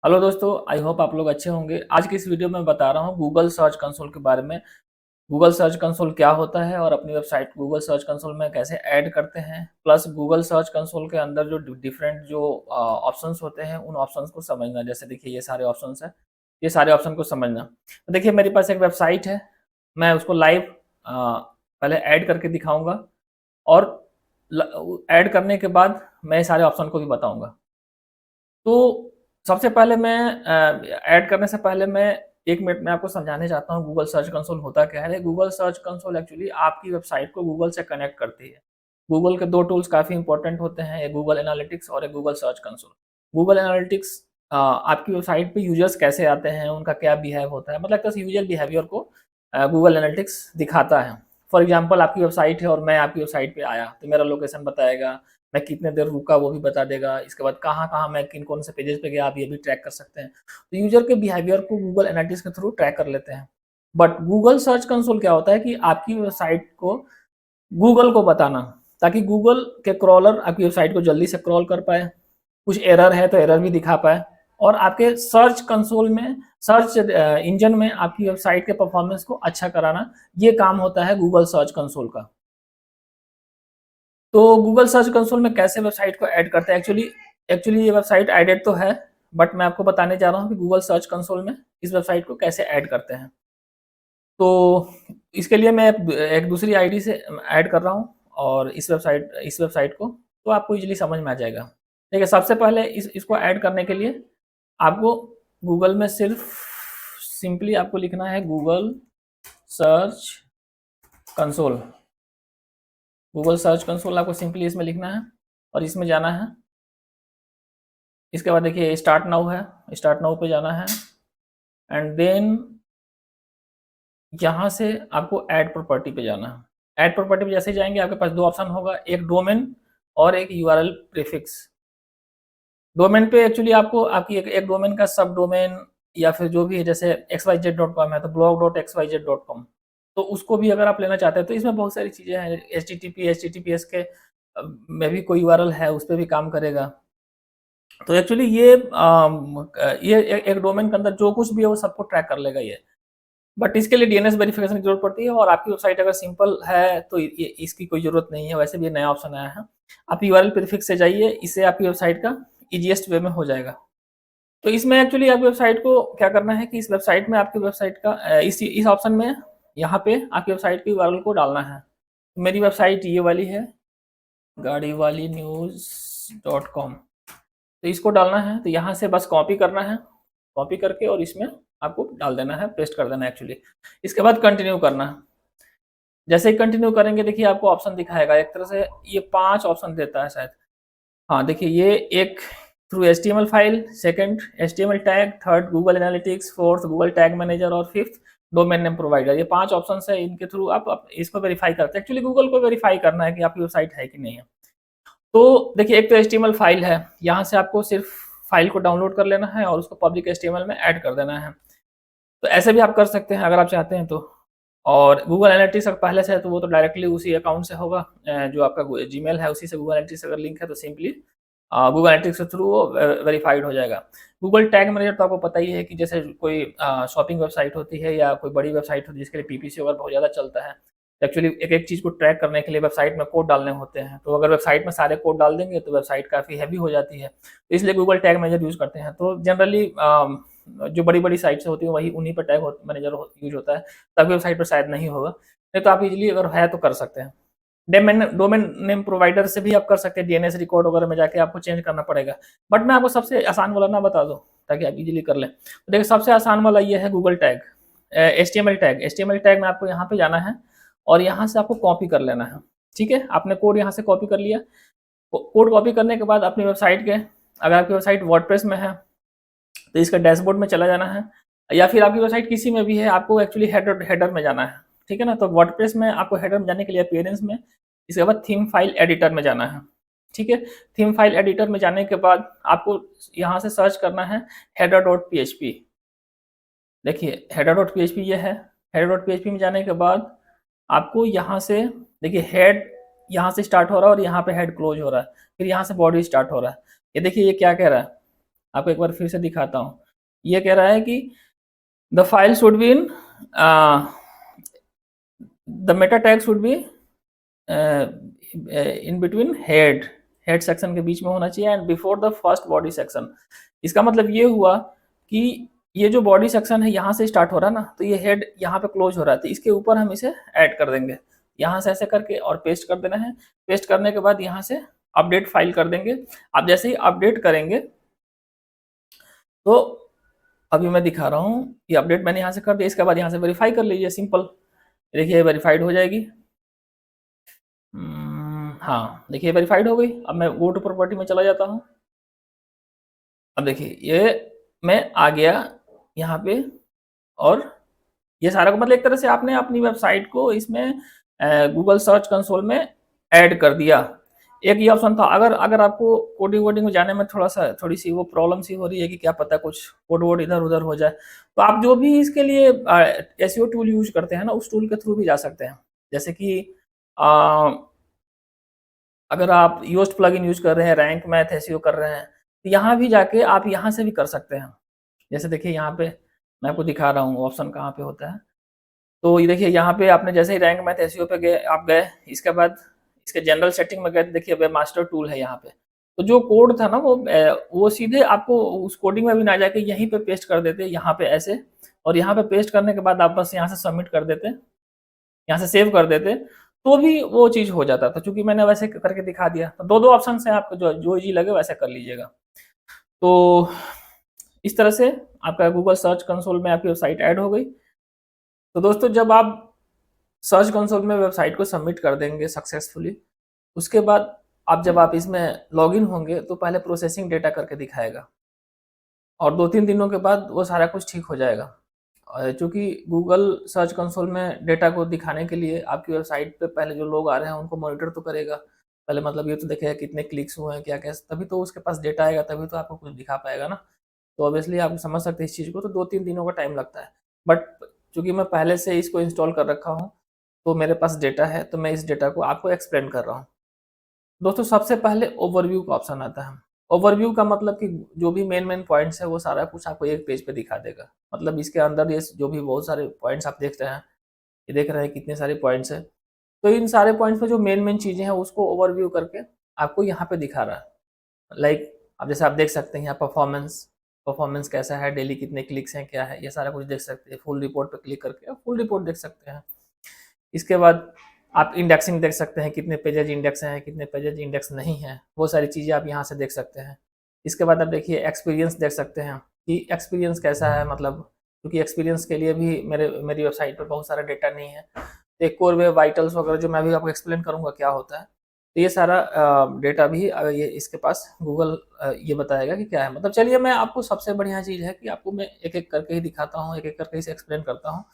Hello दोस्तों, I hope आप लोग अच्छे होंगे। आज की इस वीडियो में बता रहा हूँ गूगल सर्च कंसोल के बारे में। गूगल सर्च कंसोल क्या होता है और अपनी वेबसाइट गूगल सर्च कंसोल में कैसे ऐड करते हैं, प्लस गूगल सर्च कंसोल के अंदर जो डिफरेंट जो ऑप्शंस होते हैं उन ऑप्शंस को समझना। जैसे देखिए ये सारे ऑप्शंस हैं, ये सारे ऑप्शन को समझना। तो देखिए मेरे पास एक वेबसाइट है, मैं उसको लाइव पहले ऐड करके दिखाऊंगा और ऐड करने के बाद मैं सारे ऑप्शन को भी बताऊंगा। तो सबसे पहले मैं ऐड करने से पहले मैं 1 मिनट में आपको समझाने चाहता हूँ गूगल सर्च कंसोल होता क्या है। गूगल सर्च कंसोल एक्चुअली आपकी वेबसाइट को गूगल से कनेक्ट करती है। गूगल के 2 टूल्स काफ़ी इंपॉर्टेंट होते हैं, एक गूगल एनालिटिक्स और एक Google search console. Google analytics आपकी वेबसाइट पे यूजर्स कैसे आते हैं, उनका क्या बिहेव होता है, मतलब बस यूजर बिहेवियर को गूगल एनालिटिक्स दिखाता है। फॉर एग्जांपल आपकी वेबसाइट है और मैं आपकी वेबसाइट पे आया तो मेरा लोकेशन बताएगा, मैं कितने देर रुका वो भी बता देगा, इसके बाद कहाँ-कहाँ मैं किन कौन से पेजेस पे गया आप ये भी ट्रैक कर सकते हैं। तो यूज़र के बिहेवियर को गूगल एनालिटिक्स के थ्रू ट्रैक कर लेते हैं। बट गूगल सर्च कंसोल क्या होता है कि आपकी वेबसाइट को गूगल को बताना, ताकि गूगल के क्रॉलर आपकी वेबसाइट को जल्दी से क्रॉल कर पाए, कुछ एरर है तो एरर भी दिखा पाए, और आपके सर्च कंसोल में सर्च इंजन में आपकी वेबसाइट के परफॉर्मेंस को अच्छा कराना, ये काम होता है गूगल सर्च कंसोल का। तो गूगल सर्च कंसोल में कैसे वेबसाइट को ऐड करते हैं, एक्चुअली एक्चुअली ये वेबसाइट एडेड तो है, बट मैं आपको बताने जा रहा हूँ कि गूगल सर्च कंसोल में इस वेबसाइट को कैसे ऐड करते हैं। तो इसके लिए मैं एक दूसरी आईडी से ऐड कर रहा हूँ और इस वेबसाइट को, तो आपको इजीली समझ में आ जाएगा। देखिए सबसे पहले इसको ऐड करने के लिए आपको गूगल में सिर्फ सिंपली आपको लिखना है Google search console. Google search console आपको सिंपली इसमें लिखना है और इसमें जाना है। इसके बाद देखिए स्टार्ट नाउ है, स्टार्ट नाउ पे जाना है एंड देन यहाँ से आपको ऐड प्रॉपर्टी पे जाना है। ऐड प्रॉपर्टी पे जैसे ही जाएंगे आपके पास 2 ऑप्शन होगा, एक डोमेन और एक यूआरएल प्रीफिक्स। डोमेन पे एक्चुअली आपको आपकी एक डोमेन का सब डोमेन या फिर जो भी है, जैसे xyz.com है तो blog.xyz.com, तो उसको भी अगर आप लेना चाहते हैं तो इसमें बहुत सारी चीज़ें हैं। HTTPS के में भी कोई यूआरएल है, उस पे भी काम करेगा। तो एक्चुअली ये एक डोमेन के अंदर जो कुछ भी है वो सबको ट्रैक कर लेगा ये। बट इसके लिए डीएनएस वेरिफिकेशन की जरूरत पड़ती है, और आपकी वेबसाइट अगर सिंपल है तो ये इसकी कोई जरूरत नहीं है। वैसे भी ये नया ऑप्शन आया है। आप यूआरएल प्रीफिक्स से जाइए, इससे आपकी वेबसाइट का ईजीएस्ट वे में हो जाएगा। तो इसमें एक्चुअली आपकी वेबसाइट को क्या करना है कि इस वेबसाइट में आपकी वेबसाइट का इस ऑप्शन में यहाँ पे आपकी वेबसाइट की यूआरएल को डालना है। तो मेरी वेबसाइट ये वाली है, गाड़ी वाली न्यूज़.com। तो इसको डालना है, तो यहाँ से बस कॉपी करना है, कॉपी करके और इसमें आपको डाल देना है, पेस्ट कर देना है एक्चुअली। इसके बाद कंटिन्यू करना है। जैसे ही कंटिन्यू करेंगे देखिए आपको ऑप्शन दिखाएगा, एक तरह से ये 5 ऑप्शन देता है शायद। हाँ देखिए, ये एक through HTML file, second HTML tag, third Google analytics, fourth Google tag manager और फिफ्थ डोमेन नेम प्रोवाइडर। ये 5 ऑप्शन है, इनके थ्रू आप इसको वेरीफाई करते हैं। एक्चुअली गूगल को वेरीफाई करना है कि आपकी वेबसाइट है कि नहीं है। तो देखिए एक तो एचटीएमएल फाइल है, यहाँ से आपको सिर्फ फाइल को डाउनलोड कर लेना है और उसको पब्लिक एचटीएमएल में ऐड कर देना है। तो ऐसे भी आप कर सकते हैं अगर आप चाहते हैं तो। और गूगल एनालिटिक्स अगर पहले से है तो वो तो डायरेक्टली उसी अकाउंट से होगा, जो आपका जीमेल है उसी से गूगल एनालिटिक्स अगर लिंक है तो सिंपली गूगल एनालिटिक्स के थ्रू वो वेरीफाइड हो जाएगा। गूगल टैग मैनेजर तो आपको पता ही है कि जैसे कोई शॉपिंग वेबसाइट होती है या कोई बड़ी वेबसाइट होती है जिसके लिए पीपीसी वगैरह बहुत ज़्यादा चलता है, एक्चुअली एक एक चीज़ को ट्रैक करने के लिए वेबसाइट में कोड डालने होते हैं। तो अगर वेबसाइट में सारे कोड डाल देंगे तो वेबसाइट काफ़ी हैवी हो जाती है, तो इसलिए गूगल टैग मैनेजर यूज़ करते हैं। तो जनरली जो बड़ी बड़ी साइट्स होती है वही उन्हीं पर टैग मैनेजर यूज होता है, तभी वेबसाइट पर शायद नहीं होगा, नहीं तो आप इजीली अगर है तो कर सकते हैं। डोमेन नेम प्रोवाइडर से भी आप कर सकते हैं, डीएनएस रिकॉर्ड वगैरह में जाके आपको चेंज करना पड़ेगा। बट मैं आपको सबसे आसान वाला ना बता दूं ताकि आप इजीली कर लें। तो देखिए सबसे आसान वाला ये है Google tag, HTML tag. HTML tag में आपको यहाँ पे जाना है और यहाँ से आपको कॉपी कर लेना है। ठीक है, आपने कोड यहाँ से कॉपी कर लिया। कोड कॉपी करने के बाद अपनी वेबसाइट के, अगर आपकी वेबसाइट वर्डप्रेस में है तो इसका डैशबोर्ड में चला जाना है, या फिर आपकी वेबसाइट किसी में भी है आपको एक्चुअली हेडर में जाना है। ठीक है ना, तो वर्डप्रेस में आपको हेडर में जाने के लिए अपीयरेंस में, इसके बाद थीम फाइल एडिटर में जाना है। ठीक है, थीम फाइल एडिटर में जाने के बाद आपको यहाँ से सर्च करना है header.php। देखिए header.php ये है। header.php में जाने के बाद आपको यहाँ से देखिए हेड यहाँ से स्टार्ट हो रहा है और यहाँ पे हेड क्लोज हो रहा है, फिर यहाँ से बॉडी स्टार्ट हो रहा है। ये देखिए ये क्या कह रहा है, आपको एक बार फिर से दिखाता हूँ। ये कह रहा है कि the file should be in the Meta tag should be in between head section के बीच में होना चाहिए and before the first body section. इसका मतलब ये हुआ कि ये जो बॉडी सेक्शन है यहाँ से स्टार्ट हो रहा है ना, तो ये हेड यहाँ पे क्लोज हो रहा है, तो इसके ऊपर हम इसे ऐड कर देंगे यहाँ से ऐसे करके और पेस्ट कर देना है। पेस्ट करने के बाद यहाँ से अपडेट फाइल कर देंगे। आप जैसे ही अपडेट करेंगे तो अभी मैं दिखा रहा हूँ कि अपडेट मैंने यहाँ से कर दिया। इसके बाद यहाँ से वेरीफाई कर लीजिए, सिंपल। देखिए वेरीफाइड हो जाएगी। हाँ देखिए वेरीफाइड हो गई। अब मैं गो टू प्रॉपर्टी में चला जाता हूँ। अब देखिए ये मैं आ गया यहाँ पे और ये सारा मतलब एक तरह से आपने अपनी वेबसाइट को इसमें गूगल सर्च कंसोल में ऐड कर दिया। एक ये ऑप्शन था। अगर अगर आपको कोडिंग वोडिंग में जाने में थोड़ी सी वो प्रॉब्लम सी हो रही है कि क्या पता कुछ कोड वोड इधर उधर हो जाए, तो आप जो भी इसके लिए एसईओ टूल यूज करते हैं ना, उस टूल के थ्रू भी जा सकते हैं। जैसे कि अगर आप योस्ट प्लगइन यूज कर रहे हैं, रैंक मैथ एसईओ कर रहे हैं, तो यहाँ भी जाके आप यहाँ से भी कर सकते हैं। जैसे देखिए यहाँ पे मैं आपको दिखा रहा हूँ ऑप्शन कहाँ पे होता है। तो ये देखिए यहाँ पे आपने जैसे ही रैंक मैथ एसईओ पे गए, आप गए, इसके बाद इसके जनरल सेटिंग में गए, देखिए वेब मास्टर टूल है यहाँ पे। तो जो कोड था ना वो सीधे आपको उस कोडिंग में भी ना जाके यहीं पे पेस्ट कर देते, यहाँ पे ऐसे, और यहाँ पे पेस्ट करने के बाद आप बस यहाँ से सबमिट कर देते, यहाँ से सेव कर देते, तो भी वो चीज़ हो जाता था। चूंकि मैंने वैसे करके दिखा दिया, तो दो ऑप्शन है आपको, जो इजी लगे वैसे कर लीजिएगा। तो इस तरह से आपका गूगल सर्च कंसोल में आपकी वेबसाइट ऐड हो गई। तो दोस्तों जब आप सर्च कंसोल में वेबसाइट को सबमिट कर देंगे सक्सेसफुली, उसके बाद जब आप इसमें लॉगिन होंगे तो पहले प्रोसेसिंग डेटा करके दिखाएगा और 2-3 दिनों के बाद वो सारा कुछ ठीक हो जाएगा। चूँकि गूगल सर्च कंसोल में डेटा को दिखाने के लिए आपकी वेबसाइट पे पहले जो लोग आ रहे हैं उनको मॉनिटर तो करेगा। पहले मतलब ये तो देखेगा कितने क्लिक्स हुए हैं, क्या-क्या, तभी तो उसके पास डेटा आएगा, तभी तो आपको कुछ दिखा पाएगा ना। तो ऑब्वियसली आप समझ सकते हैं इस चीज़ को, तो 2-3 दिनों का टाइम लगता है। बट चूँकि मैं पहले से इसको इंस्टॉल कर रखा हूँ, तो मेरे पास डेटा है, तो मैं इस डेटा को आपको एक्सप्लेन कर रहा हूँ। दोस्तों सबसे पहले ओवरव्यू का ऑप्शन आता है। ओवरव्यू का मतलब कि जो भी मेन पॉइंट्स है वो सारा कुछ आपको एक पेज पे दिखा देगा। मतलब इसके अंदर ये जो भी बहुत सारे पॉइंट्स आप देख रहे हैं, ये देख रहे हैं कितने सारे पॉइंट्स हैं। तो इन सारे पॉइंट्स में जो मेन चीज़ें हैं उसको ओवरव्यू करके आपको यहाँ पे दिखा रहा है। लाइक अब जैसे आप देख सकते हैं यहाँ परफॉर्मेंस, परफॉर्मेंस कैसा है, डेली कितने क्लिक्स हैं, क्या है, ये सारा कुछ देख सकते हैं। फुल रिपोर्ट पे क्लिक करके आप फुल रिपोर्ट देख सकते हैं। इसके बाद आप इंडेक्सिंग देख सकते हैं, कितने पेजेज इंडेक्स हैं, कितने पेजेज इंडेक्स नहीं हैं, वो सारी चीज़ें आप यहाँ से देख सकते हैं। इसके बाद आप देखिए एक्सपीरियंस देख सकते हैं कि एक्सपीरियंस कैसा है, मतलब क्योंकि एक्सपीरियंस के लिए भी मेरी वेबसाइट पर बहुत सारा डेटा नहीं है। एक कोर वेब वाइटल्स वगैरह जो मैं भी आपको एक्सप्लेन करूँगा क्या होता है, तो ये सारा डेटा भी ये इसके पास गूगल ये बताएगा कि क्या है। मतलब चलिए मैं आपको सबसे बढ़िया चीज़ है कि आपको मैं एक-एक करके ही दिखाता हूँ, एक-एक करके इसे एक्सप्लेन करता हूँ,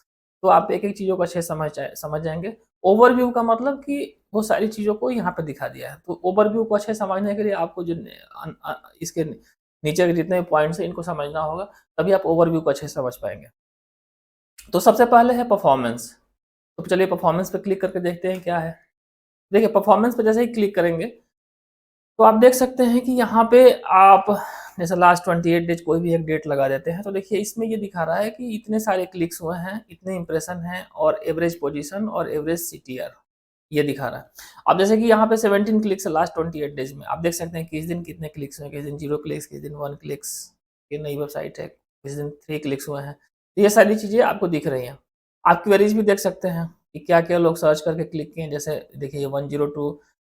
तो आप एक-एक चीज़ों को अच्छे से समझ जाएँगे। ओवरव्यू का मतलब कि वो सारी चीज़ों को यहाँ पे दिखा दिया है। तो ओवरव्यू को अच्छे से समझने के लिए आपको इसके नीचे के जितने भी पॉइंट्स हैं इनको समझना होगा, तभी आप ओवरव्यू को अच्छे से समझ पाएँगे। तो सबसे पहले है परफॉर्मेंस। तो चलिए परफॉर्मेंस पे क्लिक करके देखते हैं क्या है। देखिए परफॉर्मेंस पे जैसे ही क्लिक करेंगे तो आप देख सकते हैं कि यहाँ पे आप जैसे लास्ट 28 डेज कोई भी एक डेट लगा देते हैं, तो देखिए इसमें ये दिखा रहा है कि इतने सारे क्लिक्स हुए हैं, इतने इंप्रेशन हैं और एवरेज पोजीशन और एवरेज सीटीआर ये दिखा रहा है। अब जैसे कि यहाँ पे 17 क्लिक्स है लास्ट 28 डेज में, आप देख सकते हैं किस दिन कितने क्लिक्स हुए, किस दिन 0 क्लिक्स, किस दिन 1 क्लिक्स, ये नई वेबसाइट है, किस दिन 3 क्लिक्स हुए हैं। तो ये सारी चीज़ें आपको दिख रही हैं। आप क्वेरीज भी देख सकते हैं कि क्या-क्या लोग सर्च करके क्लिक किए, जैसे देखिए 102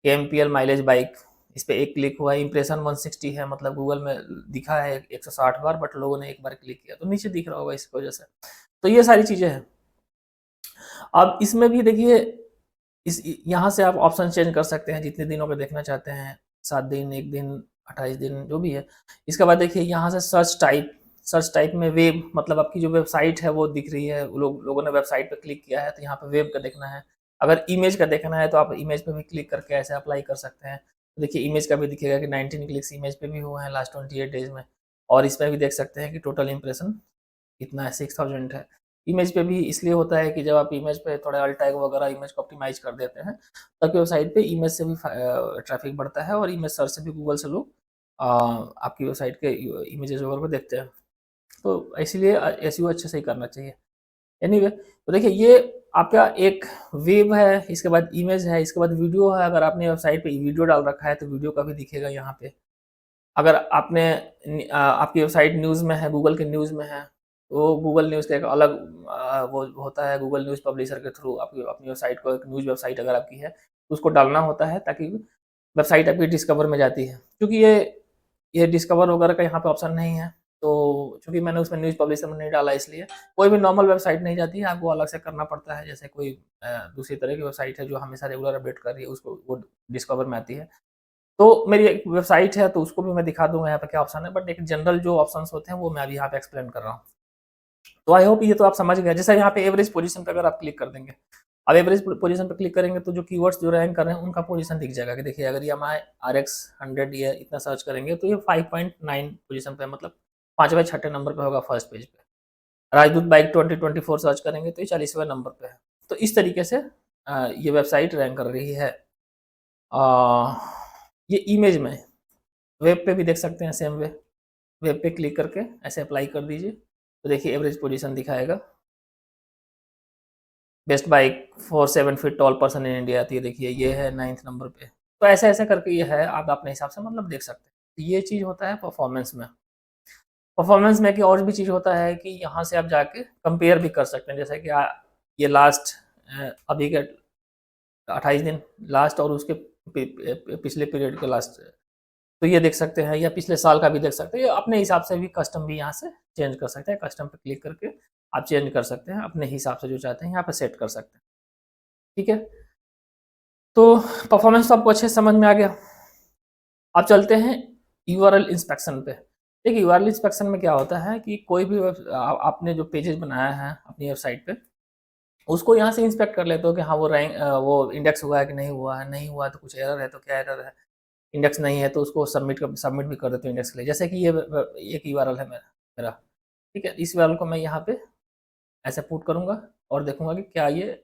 केएमपीएल माइलेज बाइक, इस पे एक क्लिक हुआ है। इंप्रेशन 160 है, मतलब गूगल में दिखा है 160 बार, बट लोगों ने एक बार क्लिक किया, तो नीचे दिख रहा होगा इसकी वजह से। तो ये सारी चीज़ें हैं। अब इसमें भी देखिए इस यहाँ से आप ऑप्शन चेंज कर सकते हैं जितने दिनों का देखना चाहते हैं, 7 दिन, 1 दिन, 28 दिन, जो भी है। इसके बाद देखिए यहाँ से सर्च टाइप में वेब, मतलब आपकी जो वेबसाइट है वो दिख रही है। लोगों ने वेबसाइट पे क्लिक किया है तो यहाँ पे वेब का देखना है। अगर इमेज का देखना है तो आप इमेज पे भी क्लिक करके ऐसे अप्लाई कर सकते हैं। तो देखिए इमेज का भी दिखेगा कि 19 क्लिक्स इमेज पे भी हुए हैं लास्ट 28 डेज में, और इसमें भी देख सकते हैं कि टोटल इंप्रेशन कितना है, 6000 है। इमेज पे भी इसलिए होता है कि जब आप इमेज पे थोड़े अल्ट टैग वगैरह इमेज को ऑप्टिमाइज़ कर देते हैं, तब वेबसाइट पे इमेज से भी ट्रैफिक बढ़ता है और इमेज सर्च से भी गूगल से लोग आपकी वेबसाइट के इमेजेस वगैरह को देखते हैं। तो इसीलिए एसईओ अच्छे से ही करना चाहिए। एनीवे तो देखिए ये आपका एक वेब है, इसके बाद इमेज है, इसके बाद वीडियो है। अगर आपने वेबसाइट पे वीडियो डाल रखा है तो वीडियो का भी दिखेगा यहाँ पे। अगर आपने आपकी वेबसाइट न्यूज़ में है, गूगल के न्यूज़ में है, तो गूगल न्यूज़ का एक अलग वो होता है, गूगल न्यूज़ पब्लिशर के थ्रू आपकी अपनी वेबसाइट को, एक न्यूज़ वेबसाइट अगर आपकी है तो उसको डालना होता है ताकि वेबसाइट आपकी डिस्कवर में जाती है। क्योंकि ये डिस्कवर वगैरह का यहाँ पे ऑप्शन नहीं है, तो चूँकि मैंने उसमें न्यूज़ पब्लिशर में नहीं डाला इसलिए कोई भी नॉर्मल वेबसाइट नहीं जाती है, आपको अलग से करना पड़ता है। जैसे कोई दूसरी तरह की वेबसाइट है जो हमेशा रेगुलर अपडेट कर रही है, उसको वो डिस्कवर में आती है। तो मेरी एक वेबसाइट है तो उसको भी मैं दिखा दूँगा यहाँ पे क्या ऑप्शन है, बट एक जनरल जो ऑप्शंस होते हैं वो मैं अभी यहाँ पे एक्सप्लेन कर रहा हूँ। तो आई होप ये तो आप समझ गए। जैसे यहाँ पे एवरेज पोजीशन पे अगर आप क्लिक कर देंगे, अब एवरेज पोजीशन पे क्लिक करेंगे तो जो कीवर्ड्स जो रैंक कर रहे हैं उनका पोजीशन दिख जाएगा कि देखिए अगर ये हमारे RX 100 ये इतना सर्च करेंगे तो ये 5.9 पोजीशन पे, मतलब 5वें 6ठे नंबर पे होगा फर्स्ट पेज पे। राजदूत बाइक 2024 सर्च करेंगे तो ये 40वें नंबर पे है। तो इस तरीके से ये वेबसाइट रैंक कर रही है। ये इमेज में वेब पे भी देख सकते हैं सेम वे। वेब पे क्लिक करके ऐसे अप्लाई कर दीजिए तो देखिए एवरेज पोजीशन दिखाएगा। Best bike for 7 feet tall person in India, तो ये देखिए ये है 9th नंबर पे। तो ऐसे ऐसे करके ये है, आप अपने हिसाब से मतलब देख सकते हैं। तो ये चीज़ होता है परफॉर्मेंस में। परफॉर्मेंस में कि और भी चीज़ होता है कि यहाँ से आप जाके कंपेयर भी कर सकते हैं। जैसे कि ये लास्ट अभी के 28 दिन लास्ट और उसके पिछले पीरियड के लास्ट, तो ये देख सकते हैं, या पिछले साल का भी देख सकते हैं। ये अपने हिसाब से भी कस्टम भी यहाँ से चेंज कर सकते हैं। कस्टम पे क्लिक करके आप चेंज कर सकते हैं अपने हिसाब से, जो चाहते हैं यहाँ पे सेट कर सकते हैं। ठीक है, तो परफॉर्मेंस तो आपको अच्छे से समझ में आ गया। अब चलते हैं यूआरएल इंस्पेक्शन पे। देखिए यूआरएल इंस्पेक्शन में क्या होता है कि कोई भी आपने जो पेजेस बनाया है अपनी वेबसाइट पे, उसको यहाँ से इंस्पेक्ट कर लेते हो कि हाँ वो रैंक वो इंडेक्स हुआ है कि नहीं हुआ है। नहीं हुआ तो कुछ एरर है तो क्या एरर है। इंडेक्स नहीं है तो उसको सबमिट भी कर देते हो इंडेक्स के लिए। जैसे कि ये एक यूआरएल है मेरा, ठीक है। इस यूआरएल को मैं यहाँ पे ऐसे पुट करूँगा और देखूंगा कि क्या ये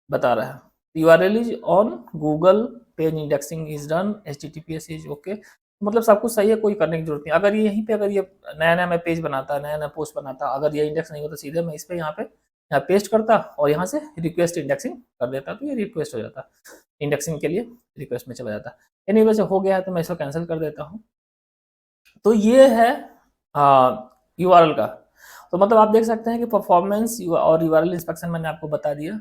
बता रहा है। URL is on Google, page indexing is done, HTTPS is okay, मतलब सब कुछ सही है, कोई करने की जरूरत नहीं। अगर ये यहीं पे अगर ये नया नया मैं पेज बनाता, नया नया पोस्ट बनाता, अगर ये इंडेक्स नहीं होता, सीधे मैं इस पे यहाँ पेस्ट करता और यहाँ से रिक्वेस्ट इंडेक्सिंग कर देता, तो ये रिक्वेस्ट हो जाता, इंडेक्सिंग के लिए रिक्वेस्ट में चला जाता। एनीवे से हो गया है तो मैं इसको कैंसिल कर देता हूँ। तो ये है यूआरएल का। तो मतलब आप देख सकते हैं कि परफॉर्मेंस और यूआरएल इंस्पेक्शन मैंने आपको बता दिया।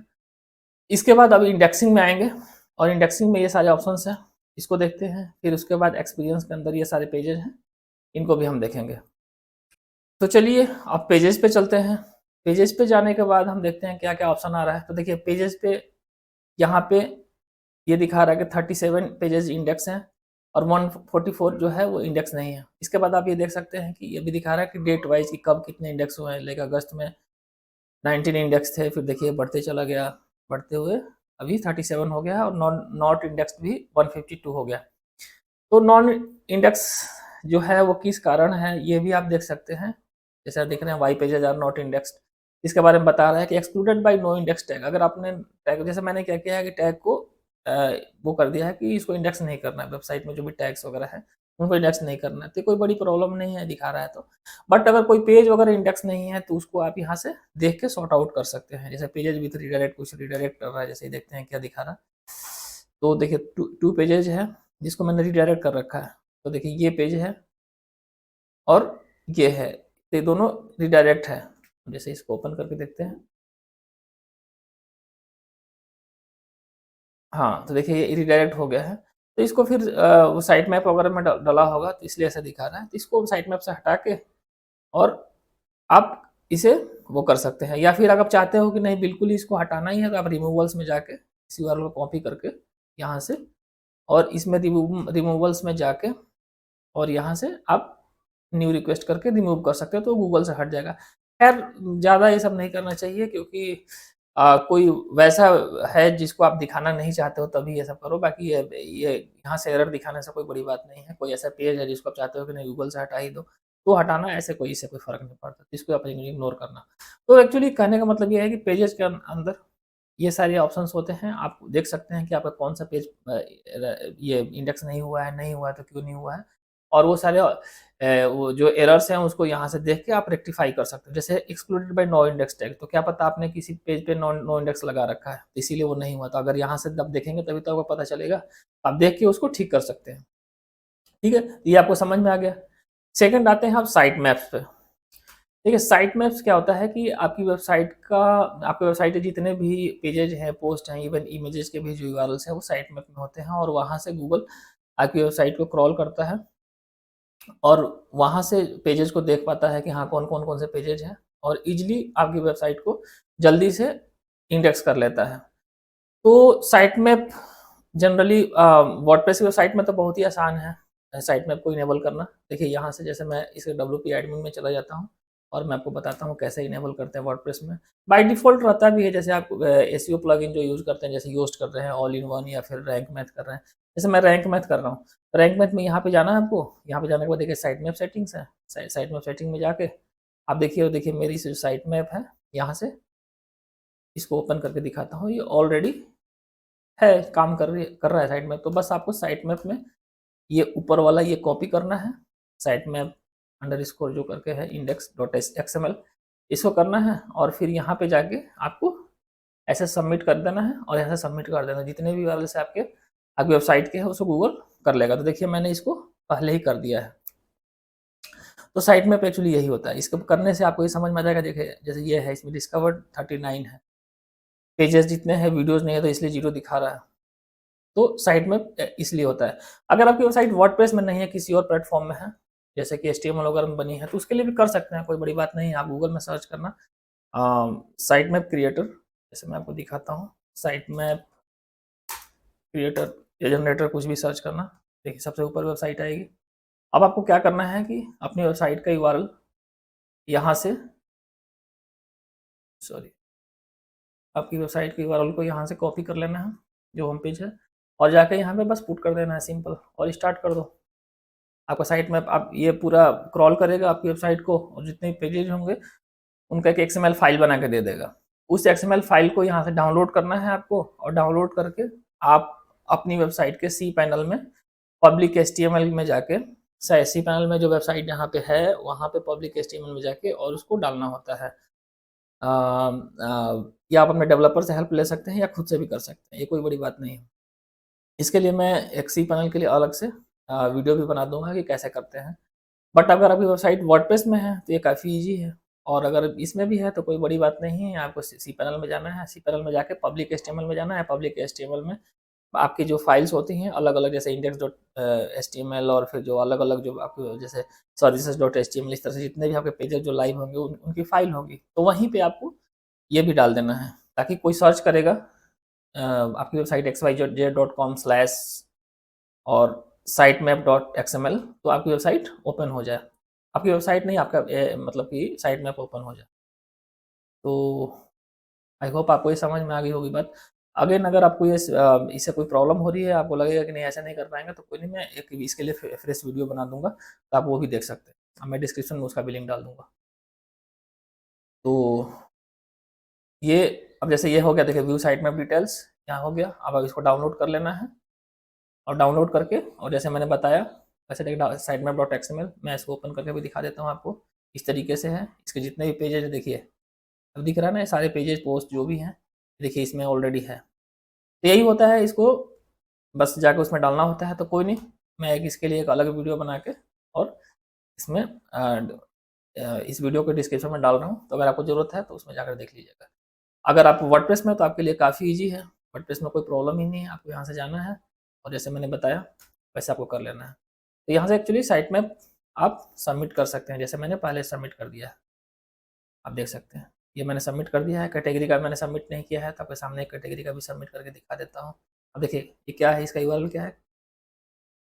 इसके बाद अभी इंडेक्सिंग में आएंगे और इंडेक्सिंग में ये सारे ऑप्शंस हैं, इसको देखते हैं। फिर उसके बाद एक्सपीरियंस के अंदर ये सारे पेजेस हैं, इनको भी हम देखेंगे। तो चलिए अब पेजेस पे चलते हैं। पेजेस पे जाने के बाद हम देखते हैं क्या क्या ऑप्शन आ रहा है। तो देखिए पेजेस पे यहाँ पे ये दिखा रहा है कि 37 पेजेस इंडेक्स हैं और 144 जो है वो इंडेक्स नहीं है। इसके बाद आप ये देख सकते हैं कि ये भी दिखा रहा है कि डेट वाइज कि कब कितने इंडेक्स हुए हैं। लाइक अगस्त में 19 इंडेक्स थे, फिर देखिए बढ़ते चला गया, बढ़ते हुए अभी 37 हो गया और नॉट इंडेक्स भी 152 हो गया। तो नॉन इंडेक्स जो है वो किस कारण है ये भी आप देख सकते हैं। जैसे देख रहे हैं why pages are not indexed, इसके बारे में बता रहा है कि excluded by no index tag. अगर आपने टैग, जैसे मैंने क्या किया है कि टैग को वो कर दिया है कि इसको इंडेक्स नहीं करना है, वेबसाइट में जो भी टैग्स वगैरह है उनको इंडेक्स नहीं करना है, तो कोई बड़ी प्रॉब्लम नहीं है, दिखा रहा है तो। बट अगर कोई पेज वगैरह इंडेक्स नहीं है तो उसको आप यहाँ से देख के सॉर्ट आउट कर सकते हैं। जैसे पेजेज विथ रिडायरेक्ट, कुछ रिडायरेक्ट कर रहा है, जैसे देखते हैं क्या दिखा रहा है। तो देखिए टू पेजेज है जिसको मैंने रिडायरेक्ट कर रखा है। तो देखिए ये पेज है और ये है, ये दोनों रिडायरेक्ट है। जैसे इसको ओपन करके देखते हैं, हाँ तो देखिए ये रिडायरेक्ट हो गया है। तो इसको फिर वो साइट मैप वगैरह में डाला होगा तो इसलिए ऐसा दिखा रहा है। तो इसको साइट मैप से हटा के और आप इसे वो कर सकते हैं, या फिर अगर आप चाहते हो कि नहीं बिल्कुल ही इसको हटाना ही है तो आप रिमूवल्स में जाके इस यूआरएल को कॉपी करके यहाँ से और इसमें रिमूवल्स में जाके और यहाँ से आप न्यू रिक्वेस्ट करके रिमूव कर सकते हो, तो गूगल से हट जाएगा। खैर ज़्यादा ये सब नहीं करना चाहिए क्योंकि कोई वैसा है जिसको आप दिखाना नहीं चाहते हो तभी ये सब करो। बाकी ये यहाँ से एरर दिखाने से कोई बड़ी बात नहीं है। कोई ऐसा पेज है जिसको आप चाहते हो कि नहीं गूगल से हटा ही दो तो हटाना, ऐसे कोई इससे कोई फ़र्क नहीं पड़ता, इसको आप इग्नोर करना। तो एक्चुअली कहने का मतलब ये है कि पेजेस के अंदर ये सारे ऑप्शंस होते हैं। आप देख सकते हैं कि आपका कौन सा पेज ये इंडेक्स नहीं हुआ है, नहीं हुआ है तो क्यों नहीं हुआ है, और वो सारे वो जो एरर्स हैं उसको यहाँ से देख के आप रेक्टिफाई कर सकते हो। जैसे excluded by no index tag, तो क्या पता आपने किसी पेज पे नो इंडेक्स लगा रखा है, इसीलिए वो नहीं हुआ। तो अगर यहाँ से आप देखेंगे तभी तो आपको पता चलेगा, आप देख के उसको ठीक कर सकते हैं। ठीक है, ये आपको समझ में आ गया। सेकंड आते हैं आप साइट मैप्स पे। देखिए साइट मैप्स क्या होता है कि आपकी वेबसाइट के जितने भी पेजेज हैं, पोस्ट हैं, इवन इमेजेस के भी जो यूआरएल्स हैं वो साइट मैप में होते हैं, और वहाँ से गूगल आपकी वेबसाइट को क्रॉल करता है और वहाँ से पेजेज को देख पाता है कि हाँ कौन से पेजेज हैं, और इजीली आपकी वेबसाइट को जल्दी से इंडेक्स कर लेता है। तो साइट मैप जनरली वर्डप्रेस की वेबसाइट में तो बहुत ही आसान है साइट मैप को इनेबल करना। देखिए यहाँ से जैसे मैं इस WP एडमिन में चला जाता हूँ और मैं आपको बताता हूँ कैसे इनेबल करते हैं वर्डप्रेस में। बाय डिफ़ॉल्ट रहता भी है, जैसे आप एसईओ प्लगइन जो यूज़ करते हैं, जैसे योस्ट कर रहे हैं, ऑल इन वन, या फिर रैंक मैथ कर रहे हैं। जैसे मैं रैंक मैथ कर रहा हूँ, रैंक मैथ में यहाँ पे जाना है आपको। यहाँ पे जाने के बाद देखिए साइट मैप सेटिंग्स है, साइट मैप सेटिंग में जाके आप देखिए मेरी जो साइट मैप है, यहाँ से इसको ओपन करके दिखाता हूँ। ये ऑलरेडी है, काम कर रहा है साइट मैप। तो बस आपको साइट मैप में ये ऊपर वाला ये कॉपी करना है, साइट मैप अंडरस्कोर जो करके है index.xml, इसको करना है और फिर यहाँ पे जाके आपको ऐसे सबमिट कर देना है, और यहाँ से सबमिट कर देना, जितने भी वाले से आपकी वेबसाइट के हैं उसको गूगल कर लेगा। तो देखिए मैंने इसको पहले ही कर दिया है। तो साइट मैप एक्चुअली यही होता है, इसको करने से आपको ये समझ में आ जाएगा। देखिए जैसे ये है, इसमें डिस्कवर्ड 39 है, पेजेस जितने हैं, वीडियोस नहीं है तो इसलिए 0 दिखा रहा है। तो साइट मैप इसलिए होता है। अगर आपकी वेबसाइट वर्डप्रेस में नहीं है, किसी और प्लेटफॉर्म में है, जैसे कि HTML वगैरह में बनी है, तो उसके लिए भी कर सकते हैं, कोई बड़ी बात नहीं है। आप गूगल में सर्च करना साइट मैप क्रिएटर, जैसे मैं आपको दिखाता हूँ, साइट मैप क्रिएटर या जनरेटर, कुछ भी सर्च करना, देखिए सबसे ऊपर वेबसाइट आएगी। अब आपको क्या करना है कि अपनी वेबसाइट का यूआरएल यहाँ से, सॉरी, आपकी वेबसाइट के यूआरएल को यहाँ से कॉपी कर लेना है, जो होम पेज है, और जाके यहाँ पे बस पुट कर देना है सिंपल, और स्टार्ट कर दो। आपका साइट मैप आप ये पूरा क्रॉल करेगा आपकी वेबसाइट को, और जितने पेजेज होंगे उनका एक XML फाइल बना के दे देगा। उस XML फाइल को यहाँ से डाउनलोड करना है आपको, और डाउनलोड करके आप अपनी वेबसाइट के सी पैनल में पब्लिक HTML में जाके, सी पैनल में जो वेबसाइट यहाँ पे है वहाँ पे पब्लिक HTML में जाके और उसको डालना होता है। या आप अपने डेवलपर से हेल्प ले सकते हैं या खुद से भी कर सकते हैं, ये कोई बड़ी बात नहीं है। इसके लिए मैं एक सी पैनल के लिए अलग से वीडियो भी बना दूंगा कि कैसे करते हैं। बट अगर अभी वेबसाइट वर्डप्रेस में है तो ये काफ़ी इजी है, और अगर इसमें भी है तो कोई बड़ी बात नहीं है। आपको सी पैनल में जाना है, सी पैनल में जाके पब्लिक HTML में जाना है। पब्लिक HTML में आपकी जो फाइल्स होती हैं अलग अलग, जैसे index.html, और फिर जो अलग अलग जो आपको जैसे services.html, इस तरह से जितने भी आपके पेजेस जो लाइव होंगे उनकी फाइल होगी, तो वहीं पे आपको ये भी डाल देना है, ताकि कोई सर्च करेगा आपकी वेबसाइट xyz.com/ और sitemap.xml, तो आपकी वेबसाइट ओपन हो जाए। आपकी वेबसाइट नहीं, आपका मतलब कि साइट मैप ओपन हो जाए। तो आई होप आपको ये समझ में आ गई होगी बात। अगेन अगर आपको ये इससे कोई प्रॉब्लम हो रही है, आपको लगेगा कि नहीं ऐसा नहीं कर पाएंगे, तो कोई नहीं, मैं एक इसके लिए फ्रेश वीडियो बना दूंगा, तो आप वो भी देख सकते हैं। अब मैं डिस्क्रिप्शन में उसका भी लिंक डाल दूंगा। तो ये, अब जैसे ये हो गया, देखिए व्यू साइट मैप डिटेल्स यहाँ हो गया। अब इसको डाउनलोड कर लेना है, और डाउनलोड करके, और जैसे मैंने बताया वैसे देखिए sitemap.xml, मैं इसको ओपन करके भी दिखा देता हूँ आपको। इस तरीके से है, इसके जितने भी पेजेज देखिए, अब दिख रहा है ना, ये सारे पेजेज पोस्ट जो भी हैं देखिए इसमें ऑलरेडी है। तो यही होता है, इसको बस जाके उसमें डालना होता है। तो कोई नहीं, मैं एक इसके लिए एक अलग वीडियो बना के और इसमें इस वीडियो को डिस्क्रिप्शन में डाल रहा हूँ, तो अगर आपको ज़रूरत है तो उसमें जाकर देख लीजिएगा। अगर आप वर्डप्रेस में, तो आपके लिए काफ़ी ईजी है, वर्डप्रेस में कोई प्रॉब्लम ही नहीं है। आपको यहाँ से जाना है और जैसे मैंने बताया वैसे आपको कर लेना है। तो यहाँ से एक्चुअली साइट मैप आप सबमिट कर सकते हैं, जैसे मैंने पहले सबमिट कर दिया है, आप देख सकते हैं ये मैंने सबमिट कर दिया है। कैटेगरी का मैंने सबमिट नहीं किया है, तो आपके सामने कैटेगरी का भी सबमिट करके दिखा देता हूँ। अब देखिए ये क्या है, इसका यूआरएल क्या है,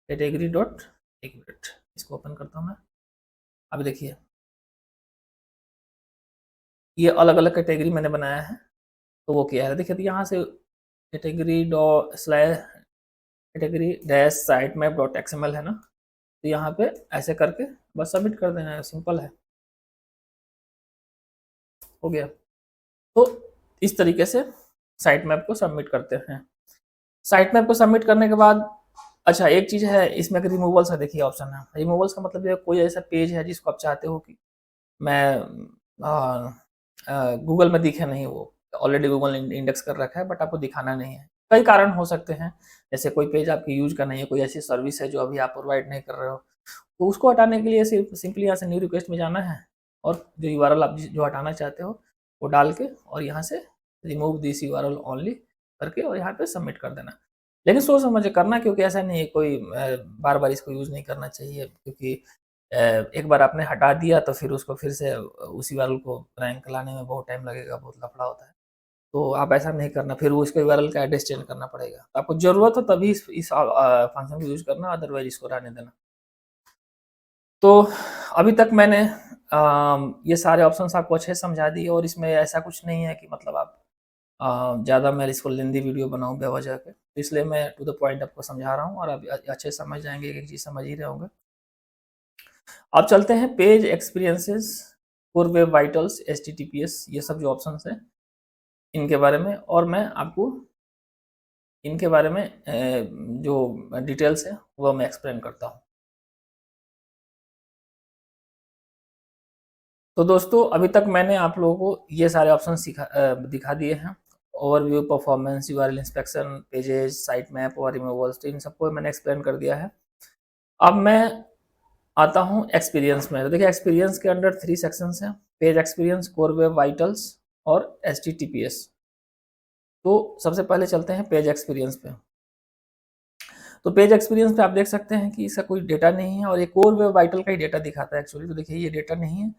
कैटेगरी डॉट, एक मिनट इसको ओपन करता हूँ मैं। अब देखिए ये अलग अलग कैटेगरी मैंने बनाया है, तो वो क्या है, देखिए तो यहाँ से category dot slash category dash site map dot XML है ना, तो यहाँ पे ऐसे करके बस सबमिट कर देना है, सिंपल है, हो गया। तो इस तरीके से साइट मैप को सबमिट करते हैं। साइट मैप को सबमिट करने के बाद अच्छा, एक चीज़ है इसमें कि रिमूवल्स का देखिए ऑप्शन है। रिमूवल्स का मतलब ये कोई ऐसा पेज है जिसको आप चाहते हो कि मैं गूगल में दिखे नहीं वो, ऑलरेडी गूगल ने इंडेक्स कर रखा है बट आपको दिखाना नहीं है। कई कारण हो सकते हैं, जैसे कोई पेज आपकी यूज़ का नहीं है, कोई ऐसी सर्विस है जो अभी आप प्रोवाइड नहीं कर रहे हो, तो उसको हटाने के लिए सिर्फ सिंपली यहाँ से न्यू रिक्वेस्ट में जाना है और जो यूआरएल आप जो हटाना चाहते हो वो डाल के और यहाँ से रिमूव दिस यूआरएल ओनली करके और यहाँ पे सबमिट कर देना। लेकिन सोच समझ के करना, क्योंकि ऐसा नहीं है कोई बार बार इसको यूज़ नहीं करना चाहिए, क्योंकि एक बार आपने हटा दिया तो फिर उसको फिर से उस यूआरएल को रैंक लाने में बहुत टाइम लगेगा, बहुत लफड़ा होता है। तो आप ऐसा नहीं करना, फिर वो उसके यूआरएल का एड्रेस चेंज करना पड़ेगा। तो आपको ज़रूरत हो तभी इस फंक्शन को यूज़ करना, अदरवाइज़ इसको रहने देना। तो अभी तक मैंने ये सारे ऑप्शंस आपको अच्छे से समझा दिए और इसमें ऐसा कुछ नहीं है कि मतलब आप ज़्यादा मैं इसको लेंदी वीडियो बनाऊँ बेवजह के। तो इसलिए मैं टू द पॉइंट आपको समझा रहा हूँ और आप अच्छे से समझ जाएँगे, एक-एक चीज़ समझ ही रहे होंगे। अब चलते हैं page experiences, core web vitals, HTTPS, ये सब जो ऑप्शंस हैं इनके बारे में, और मैं आपको इनके बारे में जो डिटेल्स है वो मैं एक्सप्लेन करता हूँ। तो दोस्तों अभी तक मैंने आप लोगों को ये सारे ऑप्शन दिखा दिए हैं। Overview, performance, URL inspection, pages, site map और रिमूवल्स, तो इन सबको मैंने एक्सप्लेन कर दिया है। अब मैं आता हूँ एक्सपीरियंस में। तो देखिए एक्सपीरियंस के अंडर 3 सेक्शंस हैं, page experience, core web vitals और एचटीटीपीएस। तो सबसे पहले चलते हैं पेज एक्सपीरियंस पे। तो पेज एक्सपीरियंस पे आप देख सकते हैं कि इसका कोई डेटा नहीं है और ये कोर वेब वाइटल का ही डेटा दिखाता है एक्चुअली। तो देखिए ये डेटा नहीं है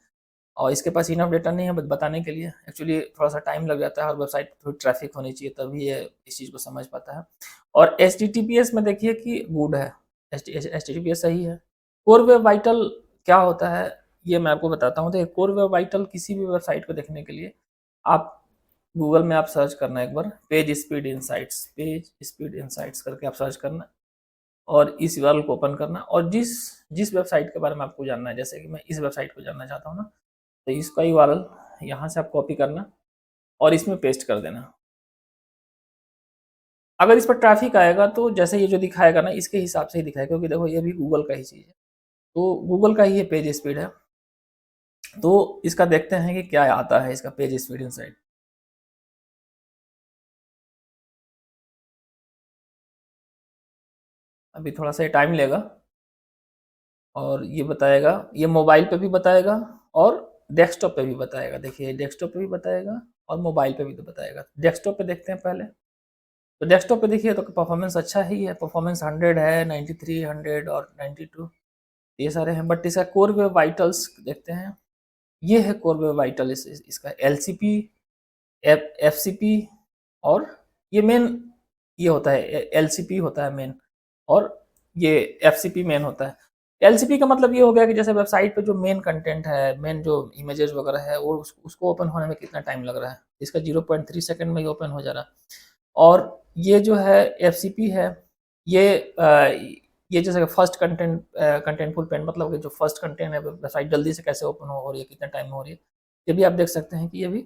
और इसके पास इनफ डेटा नहीं है बताने के लिए। एक्चुअली थोड़ा सा टाइम लग जाता है और वेबसाइट पर थोड़ी ट्रैफिक होनी चाहिए तभी ये इस चीज़ को समझ पाता है। और एचटीटीपीएस में देखिए कि गुड है, एचटीटीपीएस सही है। कोर वेब वाइटल क्या होता है ये मैं आपको बताता हूँ। तो कोर वेब वाइटल किसी भी वेबसाइट को देखने के लिए आप गूगल में आप सर्च करना एक बार, पेज स्पीड इनसाइट्स करके आप सर्च करना और इस यूआरएल को ओपन करना और जिस जिस वेबसाइट के बारे में आपको जानना है, जैसे कि मैं इस वेबसाइट को जानना चाहता हूँ ना, तो इसका यूआरएल यहाँ से आप कॉपी करना और इसमें पेस्ट कर देना। अगर इस पर ट्रैफिक आएगा तो जैसे ये जो दिखाएगा ना इसके हिसाब से ही दिखाएगा, क्योंकि देखो ये भी गूगल का ही चीज़ है, तो गूगल का ही ये पेज स्पीड है। तो इसका देखते हैं कि क्या आता है इसका पेज स्पीड इनसाइट। अभी थोड़ा सा टाइम लेगा और ये बताएगा, ये मोबाइल पे भी बताएगा और डेस्कटॉप पे भी बताएगा। देखिए डेस्कटॉप पे भी बताएगा और मोबाइल पे भी तो बताएगा। डेस्कटॉप पे देखते हैं पहले। तो डेस्कटॉप पे देखिए तो परफॉर्मेंस अच्छा ही है, परफॉर्मेंस 100 है, 93, 100 और 92, ये सारे हैं। बट इसका कोर वेब वाइटल्स देखते हैं। ये है कोर वेब वाइटल, इसका एलसीपी, एफसीपी और ये मेन, ये होता है एलसीपी होता है मेन और ये एफसीपी मेन होता है। एलसीपी का मतलब ये हो गया कि जैसे वेबसाइट पे जो मेन कंटेंट है, मेन जो इमेजेस वगैरह है वो उसको ओपन होने में कितना टाइम लग रहा है, इसका 0.3 सेकंड में ही ओपन हो जा रहा है। और ये जो है एफसीपी है, ये ये जैसे फर्स्ट कंटेंटफुल पेन, मतलब कि जो फर्स्ट कंटेंट है वेबसाइट जल्दी से कैसे ओपन हो रही है, कितने टाइम में हो रही है, ये भी आप देख सकते हैं कि ये भी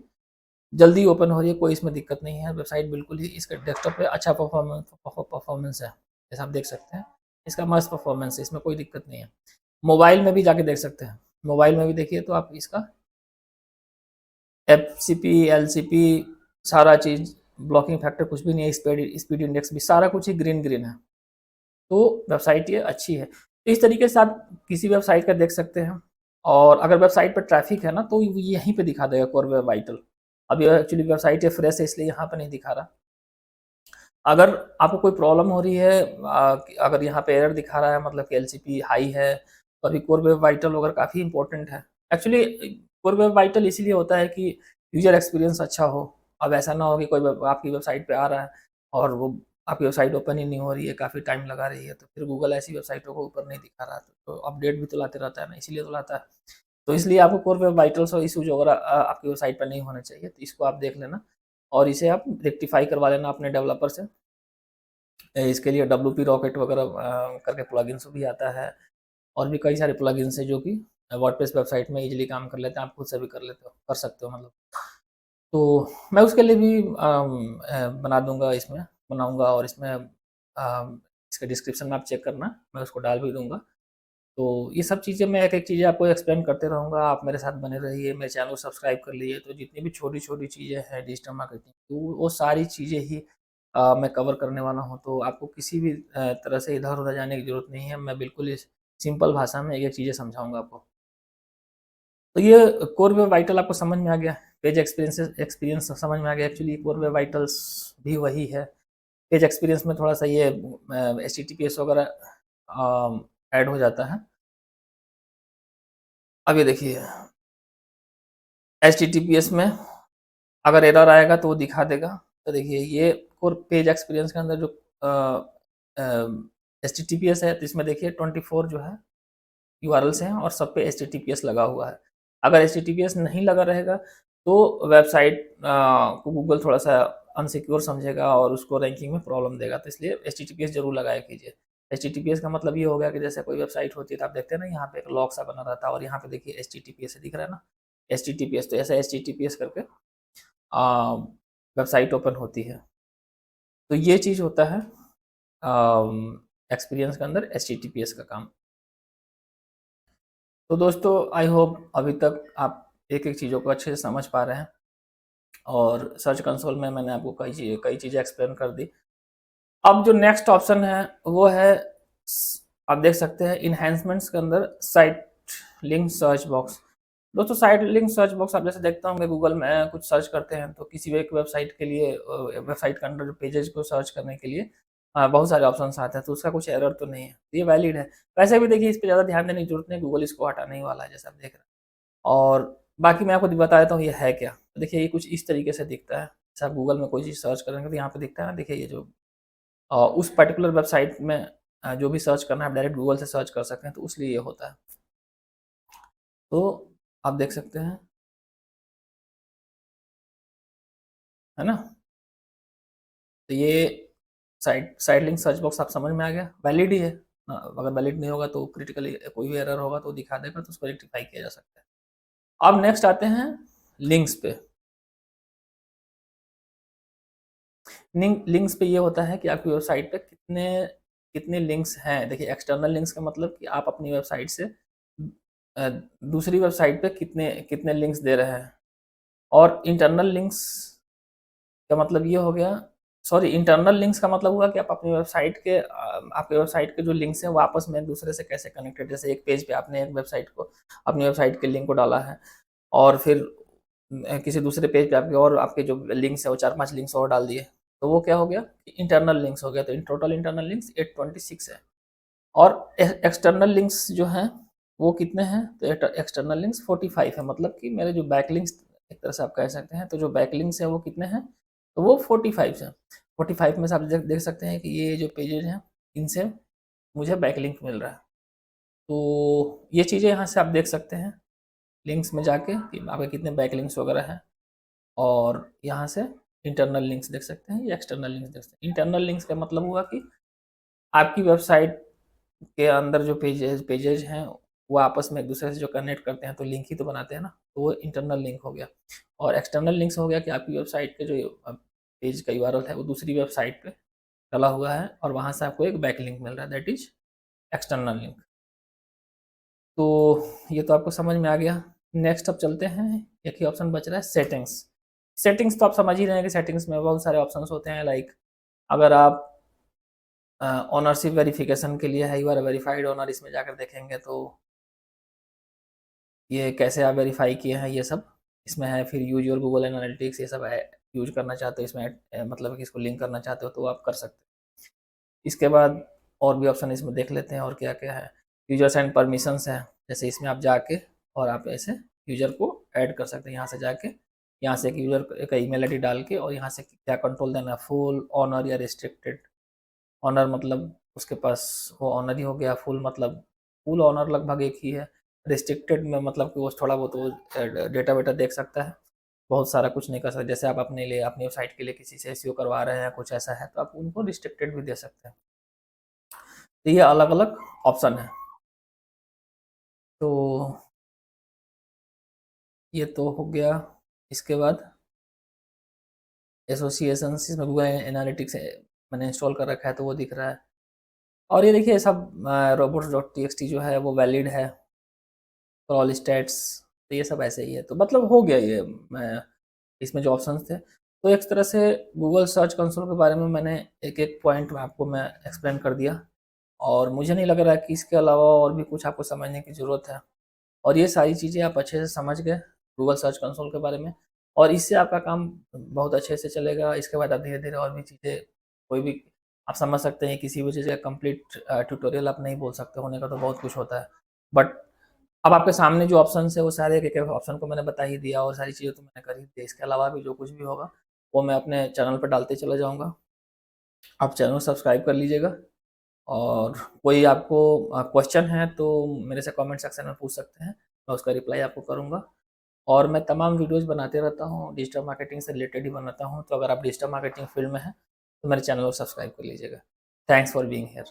जल्दी ओपन हो रही है, कोई इसमें दिक्कत नहीं है। वेबसाइट बिल्कुल ही इसका डेस्कटॉप पे अच्छा परफॉर्मेंस है, जैसा आप देख सकते हैं। इसका मस्त परफॉर्मेंस है, इसमें कोई दिक्कत नहीं है। मोबाइल में भी जाके देख सकते हैं, मोबाइल में भी देखिए तो आप इसका एफसीपी, एलसीपी, सारा चीज़, ब्लॉकिंग फैक्टर कुछ भी नहीं है, स्पीड इंडेक्स भी सारा कुछ ही ग्रीन ग्रीन है। तो वेबसाइट ये अच्छी है। तो इस तरीके से आप किसी वेबसाइट का देख सकते हैं। और अगर वेबसाइट पर ट्रैफिक है ना तो यहीं पे दिखा देगा कोर वेब वाइटल। अब ये एक्चुअली वेबसाइट ये फ्रेश है इसलिए यहाँ पे नहीं दिखा रहा। अगर आपको कोई प्रॉब्लम हो रही है, अगर यहाँ पे एरर दिखा रहा है मतलब कि एलसीपी हाई है, तो अभी कोर वेब वाइटल वगैरह काफ़ी इंपॉर्टेंट है। एक्चुअली कोर वेब वाइटल इसीलिए होता है कि यूजर एक्सपीरियंस अच्छा हो। अब ऐसा ना हो कि कोई आपकी वेबसाइट पे आ रहा है और वो आपकी वेबसाइट ओपन ही नहीं हो रही है, काफ़ी टाइम लगा रही है, तो फिर गूगल ऐसी वेबसाइटों को ऊपर नहीं दिखा रहा। तो अपडेट भी तो लाते रहता है ना, इसीलिए तो लाता है। तो इसलिए आपको कोर वेब वाइटल्स और इशूज वगैरह आपकी वेबसाइट पर नहीं होने चाहिए, तो इसको आप देख लेना और इसे आप रेक्टिफाई करवा लेना अपने डेवलपर से। इसके लिए WP रॉकेट वगैरह करके प्लगइन्स भी आता है और भी कई सारे प्लगइन्स हैं जो कि वर्डप्रेस वेबसाइट में इजीली काम कर लेते हैं, आप खुद से भी कर लेते हो, कर सकते हो मतलब। तो मैं उसके लिए भी बना दूंगा, इसमें बनाऊंगा और इसमें इसका डिस्क्रिप्शन में आप चेक करना, मैं उसको डाल भी दूँगा। तो ये सब चीज़ें मैं एक-एक चीज़ें आपको एक्सप्लेन करते रहूँगा, आप मेरे साथ बने रहिए, मेरे चैनल को सब्सक्राइब कर लीजिए। तो जितनी भी छोटी-छोटी चीज़ें हैं डिजिटल मार्केटिंग, तो वो सारी चीज़ें ही मैं कवर करने वाला हूँ। तो आपको किसी भी तरह से इधर-उधर जाने की ज़रूरत नहीं है, मैं बिल्कुल ही सिंपल भाषा में एक-एक चीज़ें समझाऊँगा आपको। तो ये कोर वेब वाइटल आपको समझ में आ गया, पेज एक्सपीरियंस समझ में आ गया। एक्चुअली कोर वेब वाइटल्स भी वही है। पेज एक्सपीरियंस में थोड़ा-सा ये एचटीटीपीएस वगैरह ऐड हो जाता है। अब ये देखिए, एचटीटीपीएस में अगर एरर आएगा तो वो दिखा देगा। तो देखिए ये कोर पेज एक्सपीरियंस के अंदर जो एचटीटीपीएस है, तो इसमें देखिए 24 जो है यूआरएल्स हैं और सब पे एचटीटीपीएस लगा हुआ है। अगर एचटीटीपीएस नहीं लगा रहेगा तो वेबसाइट को गूगल थोड़ा-सा अनसिक्योर समझेगा और उसको रैंकिंग में प्रॉब्लम देगा। तो इसलिए एचटीटीपीएस ज़रूर लगाया कीजिए। एचटीटीपीएस का मतलब ये हो गया कि जैसे कोई वेबसाइट होती है तो आप देखते हैं ना, यहाँ पे एक लॉक सा बना रहता है और यहाँ पे देखिए एचटीटीपीएस दिख रहा है ना, एचटीटीपीएस, तो ऐसा एचटीटीपीएस करके वेबसाइट ओपन होती है। तो ये चीज़ होता है एक्सपीरियंस के अंदर एचटीटीपीएस का काम। तो दोस्तों, आई होप अभी तक आप एक-एक चीज़ों को अच्छे से समझ पा रहे हैं और सर्च कंसोल में मैंने आपको कई चीज़ें एक्सप्लेन कर दी। अब जो नेक्स्ट ऑप्शन है वो है आप देख सकते हैं इन्हांसमेंट्स के अंदर साइट लिंक सर्च बॉक्स। दोस्तों, साइट लिंक सर्च बॉक्स आप जैसे देखते होंगे गूगल में कुछ सर्च करते हैं तो किसी भी एक वेबसाइट के लिए वेबसाइट के अंदर जो पेजेज को सर्च करने के लिए बहुत सारे ऑप्शंस आते हैं, तो उसका कुछ एरर तो नहीं है, तो ये वैलिड है। वैसे भी देखिए इस पे ज़्यादा ध्यान देने की जरूरत नहीं, गूगल इसको हटाने ही वाला है जैसे आप देख रहे हैं। और बाकी मैं आपको बता देता हूँ ये है क्या। तो देखिए ये कुछ इस तरीके से दिखता है। जैसे आप गूगल में कोई चीज़ सर्च करेंगे तो यहाँ पे दिखता है ना, देखिए ये जो उस पर्टिकुलर वेबसाइट में जो भी सर्च करना है आप डायरेक्ट गूगल से सर्च कर सकते हैं, तो उसलिए ये होता है। तो आप देख सकते हैं, है ना? तो ये साइड लिंक सर्च बॉक्स आप समझ में आ गया, वैलिड ही है। अगर वैलिड नहीं होगा तो क्रिटिकली कोई भी एरर होगा तो दिखा देगा, तो उसको रेक्टिफाई किया जा सकता है। अब नेक्स्ट आते हैं लिंक्स पे। लिंक्स पे ये होता है कि आपकी वेबसाइट पे कितने कितने लिंक्स हैं। देखिए एक्सटर्नल लिंक्स का मतलब कि आप अपनी वेबसाइट से अ, दूसरी वेबसाइट पे कितने कितने लिंक्स दे रहे हैं। और इंटरनल लिंक्स का मतलब ये हो गया, सॉरी, इंटरनल लिंक्स का मतलब हुआ कि आप अपनी वेबसाइट के आपके वेबसाइट के जो लिंक्स हैं वो आपस में एक दूसरे से कैसे कनेक्टेड। जैसे एक पेज पे आपने एक वेबसाइट को अपनी वेबसाइट के लिंक को डाला है और फिर किसी दूसरे पेज पे आपके और आपके जो लिंक्स है वो 4-5 लिंक्स और डाल दिए, तो वो क्या हो गया, इंटरनल लिंक्स हो गया। तो इन टोटल इंटरनल लिंक्स 826 है। और एक्सटर्नल लिंक्स जो हैं वो कितने हैं, तो एक्सटर्नल लिंक्स 45 है। मतलब कि मेरे जो बैकलिंक्स एक तरह से आप कह सकते हैं, तो जो बैकलिंक्स है वो कितने हैं, तो वो 45 है। 45 में से आप देख सकते हैं कि ये जो पेजेज हैं इनसे मुझे बैकलिंक मिल रहा है। तो ये चीज़ें यहाँ से आप देख सकते हैं लिंक्स में जाके कि आपके कितने बैकलिंक्स वगैरह हैं। और यहाँ से इंटरनल लिंक्स देख सकते हैं या एक्सटर्नल लिंक्स देख सकते हैं। इंटरनल लिंक्स का मतलब हुआ कि आपकी वेबसाइट के अंदर जो पेजेज हैं वो आपस में एक दूसरे से जो कनेक्ट करते हैं तो लिंक ही तो बनाते हैं ना, तो वो इंटरनल लिंक हो गया। और एक्सटर्नल लिंक्स हो गया कि आपकी वेबसाइट के जो पेज का यूआरएल है वो दूसरी वेबसाइट पे डला हुआ है और वहाँ से आपको एक बैक लिंक मिल रहा है, दैट इज एक्सटर्नल लिंक। तो ये तो आपको समझ में आ गया। नेक्स्ट अब चलते हैं, एक ही ऑप्शन बच रहा है, सेटिंग्स। सेटिंग्स तो आप समझ ही रहे हैं कि सेटिंग्स में बहुत सारे ऑप्शंस होते हैं। लाइक अगर आप ओनरशिप वेरिफिकेशन के लिए है, यू आर वेरीफाइड ओनर, इसमें जाकर देखेंगे तो ये कैसे आप वेरीफाई किए हैं ये सब इसमें है। फिर यूज योर गूगल एनालिटिक्स, ये सब है, यूज करना चाहते हो इसमें मतलब कि इसको लिंक करना चाहते हो तो आप कर सकते हैं। इसके बाद और भी ऑप्शन इसमें देख लेते हैं और क्या क्या है। यूजर्स एंड परमिशंस है, जैसे इसमें आप जाके और आप ऐसे यूजर को ऐड कर सकते हैं। यहाँ से जाके यहाँ से एक यूजर का ईमेल आईडी डाल के और यहाँ से क्या कंट्रोल देना है, फुल ऑनर या रिस्ट्रिक्टेड ऑनर, मतलब उसके पास वो ऑनर ही हो गया। फुल मतलब फुल ऑनर लगभग एक ही है। रिस्ट्रिक्टेड में मतलब कि वो थोड़ा बहुत वो डेटा वेटा देख सकता है, बहुत सारा कुछ नहीं कर सकता। जैसे आप अपने लिए अपनी वेबसाइट के लिए किसी से एसईओ करवा रहे हैं, कुछ ऐसा है तो आप उनको रिस्ट्रिक्टेड भी दे सकते हैं। तो ये अलग अलग ऑप्शन है। तो ये तो हो गया। इसके बाद एसोसिएशन, इसमें गूगल एनालिटिक्स मैंने इंस्टॉल कर रखा है तो वो दिख रहा है। और ये देखिए सब robots.txt जो है वो वैलिड है फॉर ऑल स्टेट्स, तो ये सब ऐसे ही है। तो मतलब हो गया ये इसमें जो ऑप्शंस थे। तो एक तरह से गूगल सर्च कंसोल के बारे में मैंने एक-एक पॉइंट आपको मैं एक्सप्लेन कर दिया, और मुझे नहीं लग रहा है कि इसके अलावा और भी कुछ आपको समझने की ज़रूरत है। और ये सारी चीज़ें आप अच्छे से समझ गए गूगल सर्च कंसोल के बारे में, और इससे आपका काम बहुत अच्छे से चलेगा। इसके बाद आप धीरे-धीरे और भी चीज़ें, कोई भी आप समझ सकते हैं, किसी भी चीज़ का कंप्लीट ट्यूटोरियल आप नहीं बोल सकते, होने का तो बहुत कुछ होता है। बट अब आपके सामने जो ऑप्शंस है वो सारे एक-एक ऑप्शन को मैंने बता ही दिया, और सारी चीज़ें तो मैंने कर ही दी। इसके अलावा भी जो कुछ भी होगा वो मैं अपने चैनल पे डालते चला जाऊँगा। आप चैनल को सब्सक्राइब कर लीजिएगा, और कोई आपको क्वेश्चन है तो मेरे से कमेंट सेक्शन में पूछ सकते हैं, मैं उसका रिप्लाई आपको करूँगा। और मैं तमाम वीडियोज़ बनाते रहता हूँ, डिजिटल मार्केटिंग से रिलेटेड ही बनाता हूँ, तो अगर आप डिजिटल मार्केटिंग फील्ड में हैं, तो मेरे चैनल को सब्सक्राइब कर लीजिएगा। Thanks for being here.